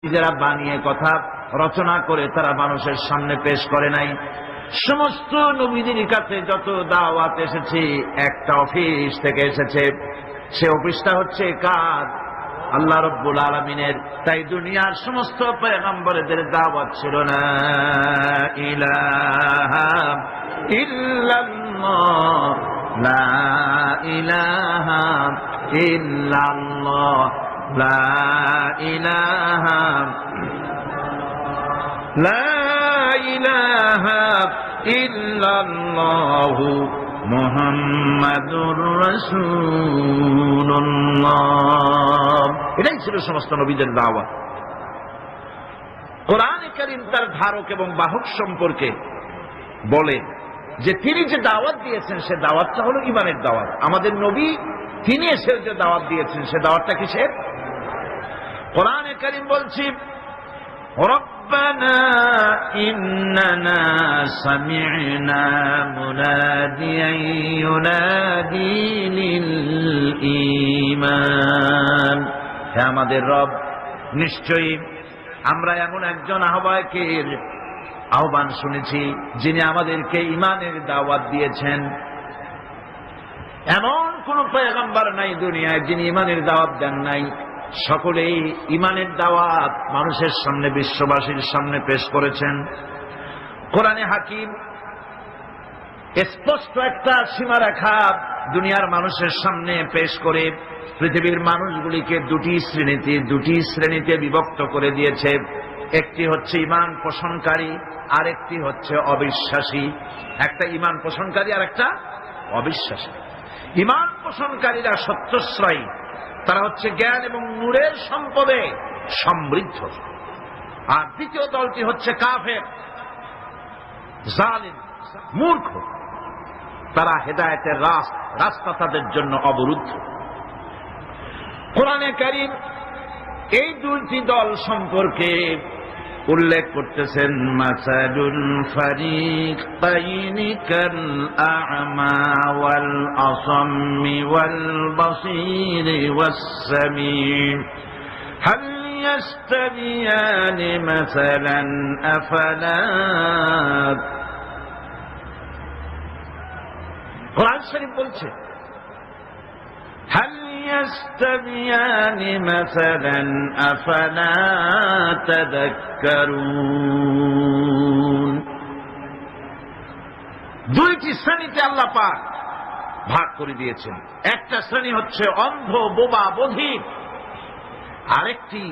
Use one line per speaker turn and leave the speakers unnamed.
যারা বানিয়ে কথা রচনা করে তারা মানুষের সামনে পেশ করে নাই। সমস্ত নবীদের কাছে যত দাওয়াত এসেছে একটা অফিস থেকে এসেছে, সে অফিসটা হচ্ছে কার? আল্লাহ রাব্বুল আলামিনের। তাই দুনিয়ার সমস্ত পয়গম্বরদের দাওয়াত ছিল লা ইলাহা ইল্লাল্লাহ, লা ইলাহা ইল্লাল্লাহ, লা ইলাহা ইল্লাল্লাহু মুহাম্মাদুর রাসূলুল্লাহ। এটাই ছিল সমস্ত নবীদের দাওয়াত। কোরআনে কারীম তার ধারক এবং বাহক সম্পর্কে বলে যে তিনি যে দাওয়াত দিয়েছেন সে দাওয়াতটা হলো ঈমানের দাওয়াত। আমাদের নবী তিনি এসে যে দাওয়াত দিয়েছেন সে দাওয়াতটা কিসের? কোরআনে কারীম বলছি রব্বানা ইন্নানা সামি'না মুনাদিয়ান ইউনাদি লিল ঈমান। হে আমাদের রব, নিশ্চয়ই আমরা এমন একজন আহ্বায়কের আহ্বান শুনেছি যিনি আমাদেরকে ঈমানের দাওয়াত দিয়েছেন। এমন কোন পয়গম্বর নাই দুনিয়ায় যিনি ঈমানের দাওয়াত দেন নাই। সকলেই ঈমানের দাওয়াত মানুষের সামনে, বিশ্ববাসীর সামনে পেশ করেছেন। কোরআনে হাকিম স্পষ্ট একটা সীমারেখা দুনিয়ার মানুষের সামনে পেশ করে পৃথিবীর মানুষগুলিকে দুটি শ্রেণীতে বিভক্ত করে দিয়েছে। একটি হচ্ছে ঈমান পোষণকারী, আর একটি হচ্ছে অবিশ্বাসী। একটা ঈমান পোষণকারী আর একটা অবিশ্বাসী। ঈমান পোষণকারীরা সত্যশ্রয়ী, তারা হচ্ছে জ্ঞান এবং নূরের সম্পদে সমৃদ্ধ। আর দ্বিতীয় দলটি হচ্ছে কাফের, জালিম, মূর্খ। তারা হেদায়েতের রাস্তা তাদের জন্য অবরুদ্ধ। কোরআনে কারীম এই দুইটি দল সম্পর্কে উল্লেখ করতেছেন মাসালুল ফারিকাইনি কাল আ'মা ওয়াল আসাম্মি ওয়াল বাসীরি ওয়াস সামি' হাল ইয়াস্তাবিয়ানি মাসালান আফালা। কোরআন শরীফ বলছে হাল يستويان مثلا أفلا تذكرون। দুইটি শ্রেণীতে আল্লাহ পাক ভাগ করে দিয়েছেন। একটা শ্রেণী হচ্ছে অন্ধ, বোবা, বধির। আরেকটি